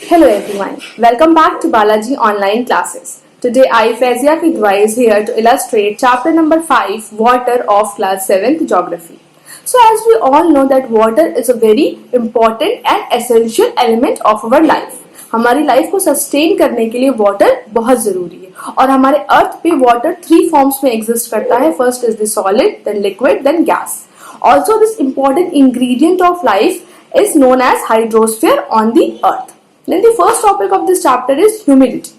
Hello everyone, welcome back to Balajee online classes. Today I, Faizia Kidwai, is here to illustrate chapter number 5, Water of class 7th Geography. So as we all know that water is a very important and essential element of our life. हमारी life को sustain करने के लिए water बहुत जरूरी है और हमारे अर्थ पे वाटर 3 फॉर्म्स में एग्जिस्ट करता है. First is the solid, then liquid, then gas. Also this important ingredient of life is known as hydrosphere on the earth. Then the first topic of this chapter is humidity.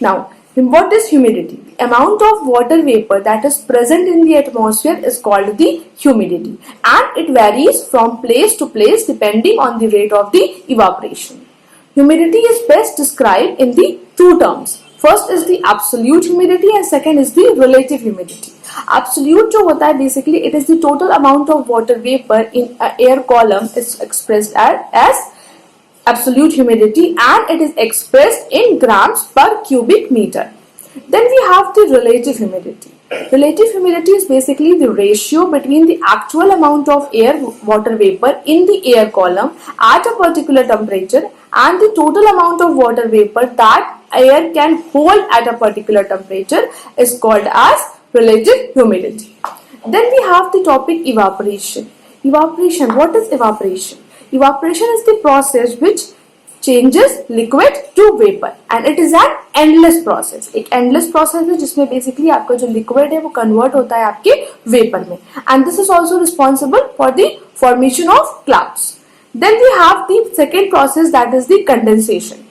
Now, what is humidity? The amount of water vapor that is present in the atmosphere is called the humidity, and it varies from place to place depending on the rate of the evaporation. Humidity is best described in the two terms. First is the absolute humidity and second is the relative humidity. Absolute जो होता है basically it is the total amount of water vapor in an air column is expressed as absolute humidity and it is expressed in grams per cubic meter. Then we have the relative humidity. Relative humidity is basically the ratio between the actual amount of water vapor in the air column at a particular temperature and the total amount of water vapor that air can hold at a particular temperature is called as relative humidity. Then we have the topic evaporation. Evaporation, what is evaporation? Evaporation is the process which changes liquid to vapor and it is an endless process. एक endless process है जिसमें basically आपका जो liquid है वो convert होता है आपके vapor में, and this is also responsible for the formation of clouds. Then we have the second process, that is the condensation.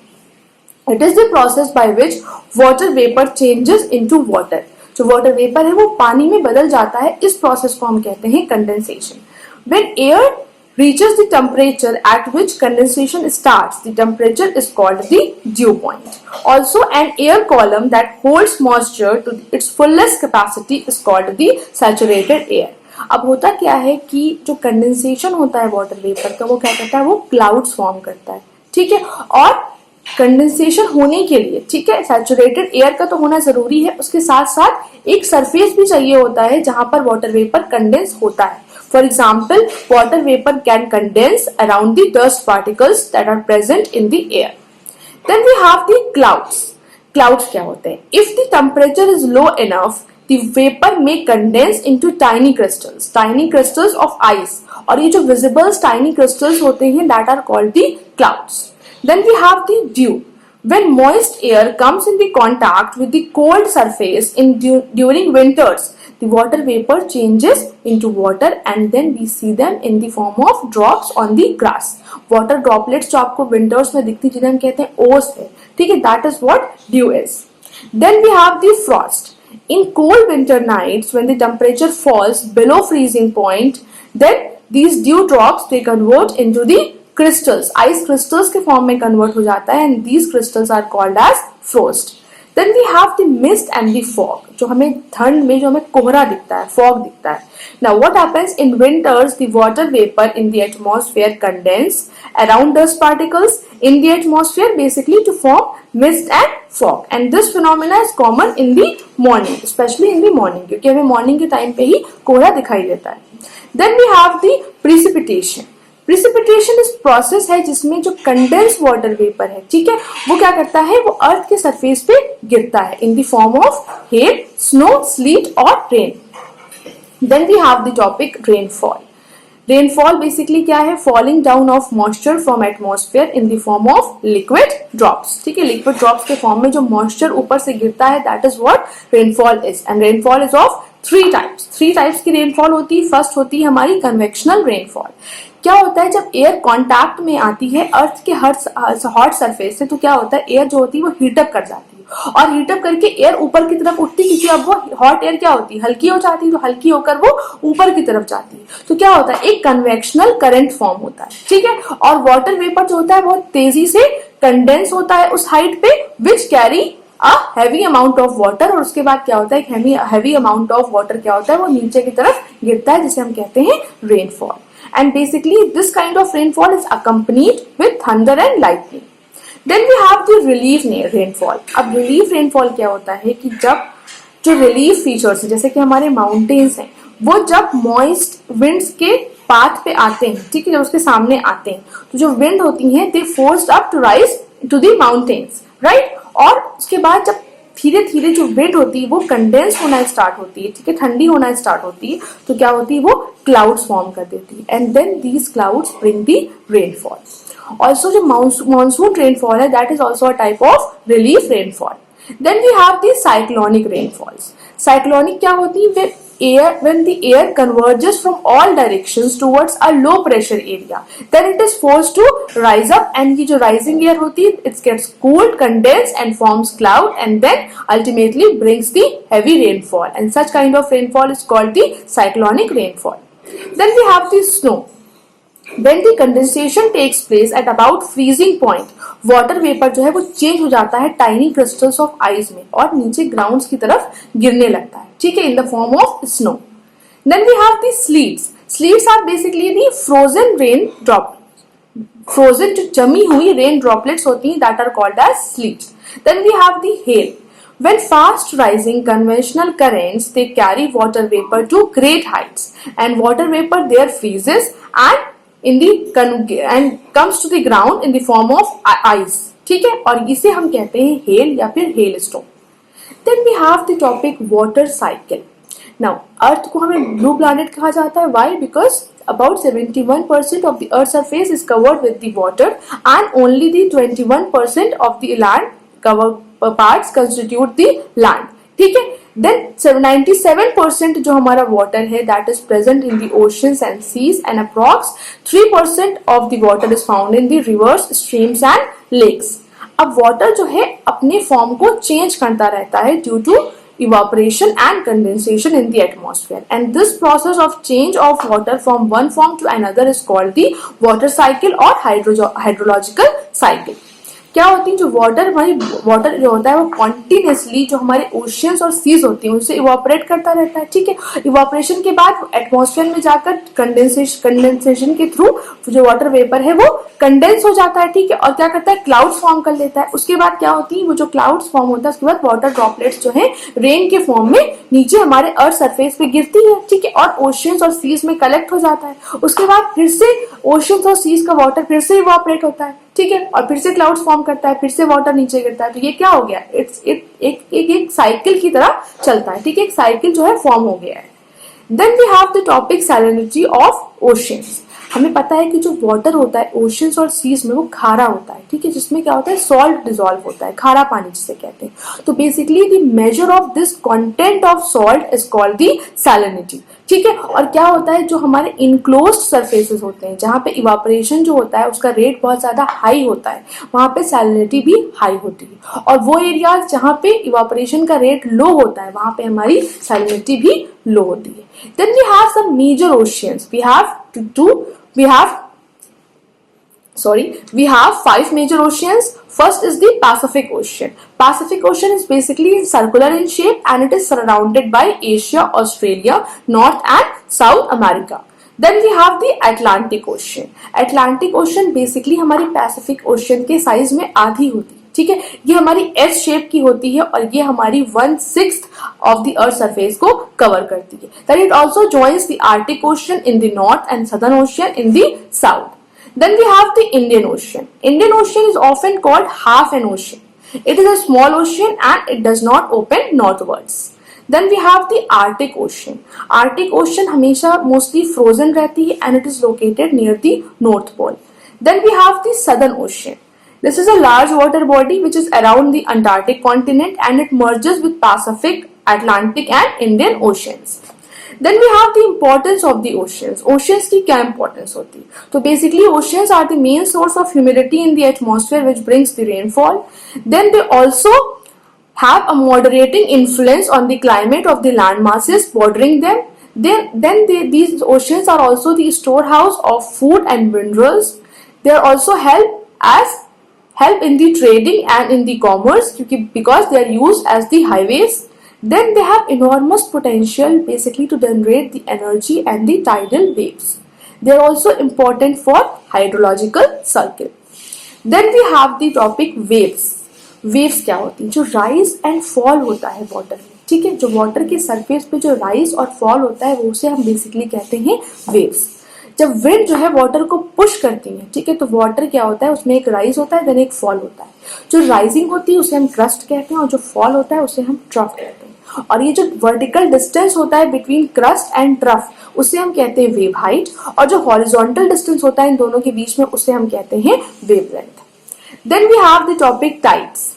It is the process by which water vapor changes into water. जो water vapor है वो पानी में बदल जाता है, इस process को हम कहते हैं condensation. When air reaches the temperature at which condensation starts, the temperature is called the dew point. Also, an air column that holds moisture to its fullest capacity is called the saturated air. अब होता क्या है कि जो condensation होता है water vapour का वो क्या करता है, वो क्लाउड्स फॉर्म करता है. ठीक है, और कंडेंसेशन होने के लिए, ठीक है, सैचुरेटेड एयर का तो होना जरूरी है, उसके साथ साथ एक सरफेस भी चाहिए होता है जहां पर वाटर वेपर कंडेंस होता है. For example, water vapor can condense around the dust particles that are present in the air. Then we have the clouds. Clouds क्या होते हैं? If the temperature is low enough, the vapor may condense into tiny crystals of ice. और ये जो visible tiny crystals होते हैं, that are called the clouds. Then we have the dew. When moist air comes in the contact with the cold surface during winters, the water vapor changes into water and then we see them in the form of drops on the grass. Water droplets जो आपको winters में दिखती जिन्हें हम कहते हैं ओस है, ठीक है, that is what dew is. Then we have the frost. In cold winter nights when the temperature falls below freezing point, then these dew drops they convert into the crystals, ice crystals के form में convert हो जाता है and these crystals are called as frost. Then we have the mist and the fog. जो हमें ठंड में जो हमें कोहरा दिखता है, fog दिखता है. Now what happens in winters? The water vapor in the atmosphere condense around dust particles in the atmosphere basically to form mist and fog. And this phenomena is common in the morning, especially in the morning, क्योंकि हमें morning के time पे ही कोहरा दिखाई देता है. Then we have the precipitation. Precipitation इस process है जिसमें जो कंडेंस वाटर वेपर है, ठीक है, वो क्या करता है, वो अर्थ के सरफेस पे गिरता है in the form of hail, snow, sleet और rain. Then we have the topic rainfall. Rainfall basically क्या है, falling down of moisture from atmosphere in the form of liquid drops. ठीक है, लिक्विड ड्रॉप्स के form में जो moisture ऊपर से गिरता है, that is what rainfall is. And rainfall is of 3 types की रेनफॉल होती है. फर्स्ट होती है हमारी कन्वेक्शनल रेनफॉल. क्या होता है, जब एयर कांटेक्ट में आती है अर्थ के हॉट सरफेस से, तो क्या होता है, एयर जो होती है वो हीटअप कर जाती है और हीटअप करके एयर ऊपर की तरफ उठती है, क्योंकि अब वो हॉट एयर क्या होती है, हल्की हो जाती है, तो हल्की होकर वो ऊपर की तरफ जाती है. तो क्या होता है, एक कन्वेक्शनल करंट फॉर्म होता है. ठीक है, और वाटर वेपर जो होता है बहुत तेजी से कंडेंस होता है उस हाइट पे which carry a heavy amount of water. और उसके बाद क्या होता है, एक हैवी अमाउंट ऑफ वाटर क्या होता है, वो नीचे की तरफ गिरता है, जिसे हम कहते हैं rainfall. And basically this kind of rainfall is accompanied with thunder and lightning. Then we have the relief rainfall. अब relief rainfall क्या होता है कि जब जो relief features है, जैसे कि हमारे mountains हैं, वो जब moist winds के पाथ पे आते हैं, ठीक है, जब उसके सामने आते हैं, तो जो विंड होती हैं they forced up to rise to the mountains, right. और उसके बाद जब धीरे धीरे जो विंड होती है वो कंडेंस होना स्टार्ट होती है, ठीक है, ठंडी होना स्टार्ट होती है, तो क्या होती है वो क्लाउड्स फॉर्म कर देती है, and then these clouds bring the rainfall. Also जो मानसून रेनफॉल है that is also a type of relief rainfall. Then we have the cyclonic rainfalls. Cyclonic क्या होती है? When the air converges from all directions towards a low pressure area, then it is forced to rise up, and ये जो rising air होती है it gets cooled, condensed and forms cloud, and then ultimately brings the heavy rainfall, and such kind of rainfall is called the cyclonic rainfall. Then we have the snow. When the condensation takes place at about freezing point, water vapour जो है वो change हो जाता है tiny crystals of ice में और नीचे grounds की तरफ गिरने लगता है, ठीक है, in the form of snow. Then we have the sleets. Sleets are basically the frozen rain droplets. Frozen जो जमी हुई रेन ड्रॉपलेट्स होती हैं that are called as sleets. Then we have the hail. When fast rising conventional currents, they carry water vapor to great heights, and water vapor there freezes and comes to the ground in the form of ice, ठीक है, और इसे हम कहते हैं hello या फिर hello stone. Then we have the topic water cycle. Now, अर्थ को हमें blue planet कहा जाता है. Why? Because about 71% of the Earth's surface is covered with the water, and only the 21% of the land covered parts constitute the land. ठीक है. Then 97% जो हमारा water है that is present in the oceans and seas, and approx 3% of the water is found in the rivers, streams and lakes. अब water जो है अपने form को change करता रहता है due to evaporation and condensation in the atmosphere, and this process of change of water from one form to another is called the water cycle or hydrological cycle. क्या होती है? जो वाटर जो होता है वो कॉन्टिन्यूसली जो हमारे ओशियंस और सीज होती हैं उनसे इवापोरेट करता रहता है, ठीक है। इवापोरेशन के बाद एटमॉस्फेयर में जाकर कंडेंसेशन के थ्रू जो वाटर वेपर है वो कंडेंस हो जाता है, ठीक है, और क्या करता है? क्लाउड्स फॉर्म कर लेता है। उसके बाद क्या होती है? वो जो क्लाउड्स फॉर्म होता है उसके बाद वाटर ड्रॉपलेट्स जो है रेन के फॉर्म में नीचे हमारे अर्थ सरफेस पे गिरती है, ठीक है, और ओशियंस और सीज में कलेक्ट हो जाता है। उसके बाद फिर से ओशियंस और सीज का वाटर फिर से इवापोरेट होता है, ठीक है, और फिर से क्लाउड्स फॉर्म करता है, फिर से वाटर नीचे गिरता है। तो ये क्या हो गया? एक साइकिल की तरह चलता है, ठीक है, एक साइकिल जो है फॉर्म हो गया है। Then we have the topic salinity of oceans. हमें पता है कि जो वाटर होता है ओशियंस और सीज में वो खारा होता है, ठीक है, जिसमें क्या होता है? सॉल्ट डिसॉल्व होता है, खारा पानी जिसे कहते हैं। तो basically the measure of this content of salt is called the salinity, ठीक है। और क्या होता है? जो हमारे इनक्लोज्ड सरफेसेस होते हैं जहां पे इवापोरेशन जो होता है उसका रेट बहुत ज्यादा हाई होता है, वहां पे सैलिनिटी भी हाई होती है, और वो एरियाज जहां पे इवापोरेशन का रेट लो होता है वहां पे हमारी सैलिनिटी भी लो होती है। Then we have some major oceans. We have 5 major oceans. First is the Pacific Ocean. Pacific Ocean is basically circular in shape and it is surrounded by Asia, Australia, North and South America. Then we have the Atlantic Ocean. Atlantic Ocean basically हमारी Pacific Ocean के size में आधी होती है, ठीक है, ये हमारी एस शेप की होती है और ये हमारी 1/6 ऑफ द अर्थ सरफेस को कवर करती है। Then it also joins the Arctic Ocean in the north and Southern Ocean in the south. Then we have the Indian Ocean. Indian Ocean is often called half an ocean. It is a small ocean and it does not open northwards. Then we have the Arctic Ocean. Arctic Ocean हमेशा mostly frozen रहती है and it is located near the North Pole. Then we have the Southern Ocean. This is a large water body which is around the Antarctic continent and it merges with Pacific, Atlantic and Indian Oceans. Then we have the importance of the oceans. Oceans की क्या importance होती है? तो basically oceans are the main source of humidity in the atmosphere which brings the rainfall. Then they also have a moderating influence on the climate of the land masses bordering them. These oceans are also the storehouse of food and minerals. They also help in the trading and in the commerce because they are used as the highways. Then they have enormous potential basically to generate the energy and the tidal waves. They are also important for hydrological cycle. Then we have the topic waves. Waves क्या होती है? जो rise and fall होता है water में, ठीक है, जो water के surface पे जो rise और fall होता है वो उसे हम basically कहते हैं waves. जब विंड जो है वाटर को पुश करती है, ठीक है, तो वाटर क्या होता है, उसमें एक राइज होता है, देन एक फॉल होता है। जो राइजिंग होती है उसे हम क्रस्ट कहते हैं और जो फॉल होता है उसे हम ट्रफ कहते हैं। और ये जो वर्टिकल डिस्टेंस होता है बिटवीन क्रस्ट एंड ट्रफ उसे हम कहते हैं वेव हाइट, और जो हॉरिजॉन्टल डिस्टेंस होता है इन दोनों के बीच में उसे हम कहते हैं wavelength. Then we have the topic tides.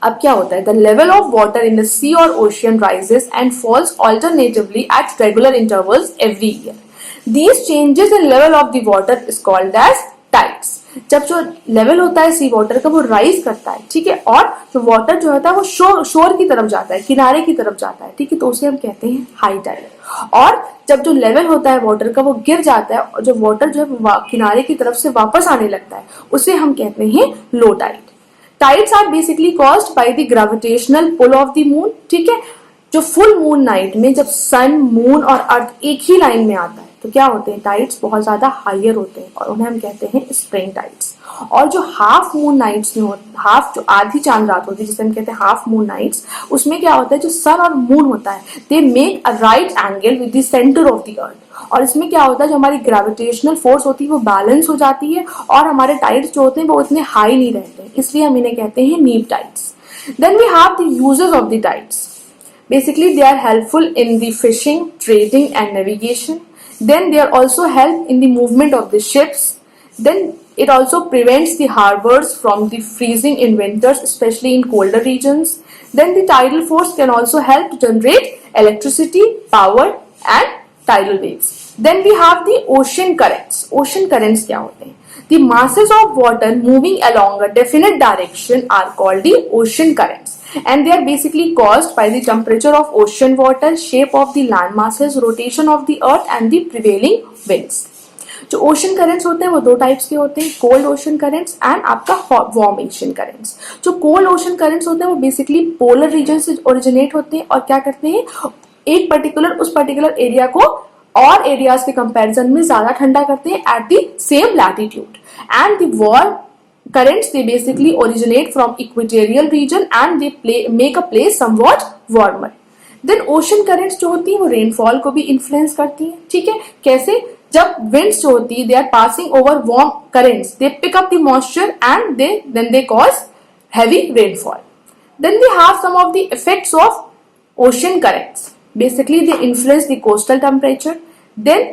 अब क्या होता है, the level of water in the sea और ocean rises and falls alternatively at regular intervals every year. These changes in level of the water is called as tides. जब जो level होता है सी water का वो राइज करता है, ठीक है, और जो वाटर जो होता है वो शोर की तरफ जाता है, किनारे की तरफ जाता है, ठीक है, तो उसे हम कहते हैं हाई टाइड। और जब जो लेवल होता है वाटर का वो गिर जाता है और जो वाटर जो है किनारे की तरफ से वापस आने लगता है उसे हम कहते हैं low tide. Tides are basically caused by the gravitational pull of the moon, ठीक है। जो फुल मून नाइट में जब सन, मून और अर्थ एक ही लाइन में आता है तो क्या होते हैं, टाइड्स बहुत ज्यादा हायर होते हैं और उन्हें हम कहते हैं स्प्रिंग टाइड्स। और जो हाफ मून नाइट्स में हाफ जो आधी चांद रात होती है जिसे हम कहते हैं हाफ मून नाइट्स, उसमें क्या होता है, जो सन और मून होता है they make a right angle with the centre of the earth. और इसमें क्या होता है, जो हमारी ग्रेविटेशनल फोर्स होती है वो बैलेंस हो जाती है और हमारे टाइड्स जो होते हैं वो इतने हाई नहीं रहते हैं, इसलिए हम इन्हें कहते हैं neap tides. Then we have the uses of the tides. Basically, they are helpful in the fishing, trading, and navigation. Then they are also help in the movement of the ships. Then it also prevents the harbors from the freezing in winters, especially in colder regions. Then the tidal force can also help to generate electricity, power, and tidal waves. Then we have the ocean currents. Ocean currents क्या होते हैं? The masses of water moving along a definite direction are called the ocean currents. And they are basically caused by the temperature of ocean water, shape of the land masses, rotation of the earth and the prevailing winds. जो ocean currents होते हैं वो दो types के होते हैं, cold ocean currents and आपका warm ocean currents. जो कोल्ड ओशन करेंट्स होते हैं वो बेसिकली पोलर रीजन से ओरिजिनेट होते हैं और क्या करते हैं, एक उस पर्टिकुलर एरिया को और एरियाज के कंपैरिजन में ज्यादा ठंडा करते हैं at the same latitude. And the warm currents they basically originate from equatorial region and they make a place somewhat warmer. Then ocean currents जो होती है वो रेनफॉल को भी इन्फ्लुएंस करती है, ठीक है। कैसे, जब winds जो होती है they are passing over warm currents, they pick up the moisture and they cause heavy rainfall. Then we have some of the effects of ocean currents. Basically they influence the coastal temperature. Then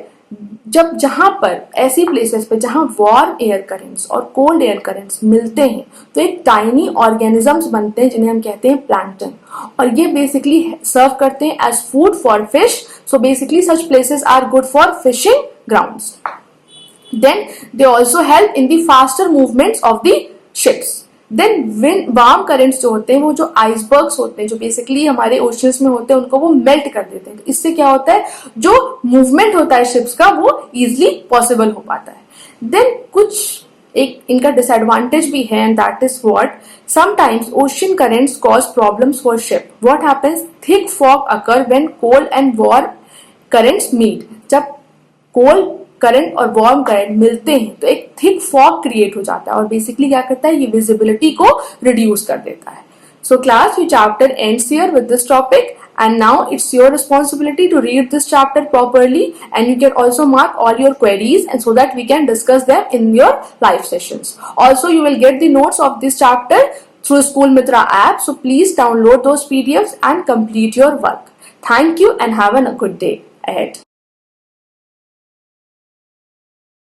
जब जहां पर ऐसी places पे जहां warm air currents और cold air currents मिलते हैं तो एक टाइनी ऑर्गेनिजम्स बनते हैं जिन्हें हम कहते हैं प्लैंकटन, और ये बेसिकली सर्व करते हैं as food for fish. So basically such places are good for fishing grounds. Then they also help in the faster movements of the ships. Then warm currents जो होते हैं वो जो आइसबर्ग्स होते हैं जो बेसिकली हमारे ओशियंस में होते हैं उनको वो मेल्ट कर देते हैं, तो इससे क्या होता है, जो मूवमेंट होता है शिप्स का वो इजिली पॉसिबल हो पाता है। देन कुछ एक इनका डिसएडवांटेज भी है and that is what sometimes ocean currents cause problems for ship. What happens, thick fog occur when cold and warm currents meet. जब कोल्ड करंट और वार्म करंट मिलते हैं तो एक थिक फॉग क्रिएट हो जाता है और बेसिकली क्या करता है, ये विजिबिलिटी को रिड्यूस कर देता है। सो क्लास ये chapter ends here with this topic and now it's your responsibility to read this chapter properly and you can also mark all your queries and so that we can discuss them in your live sessions. Also you will get the notes of this chapter through School Mitra app, so please download those PDFs and complete your work. Thank you and have a good day ahead.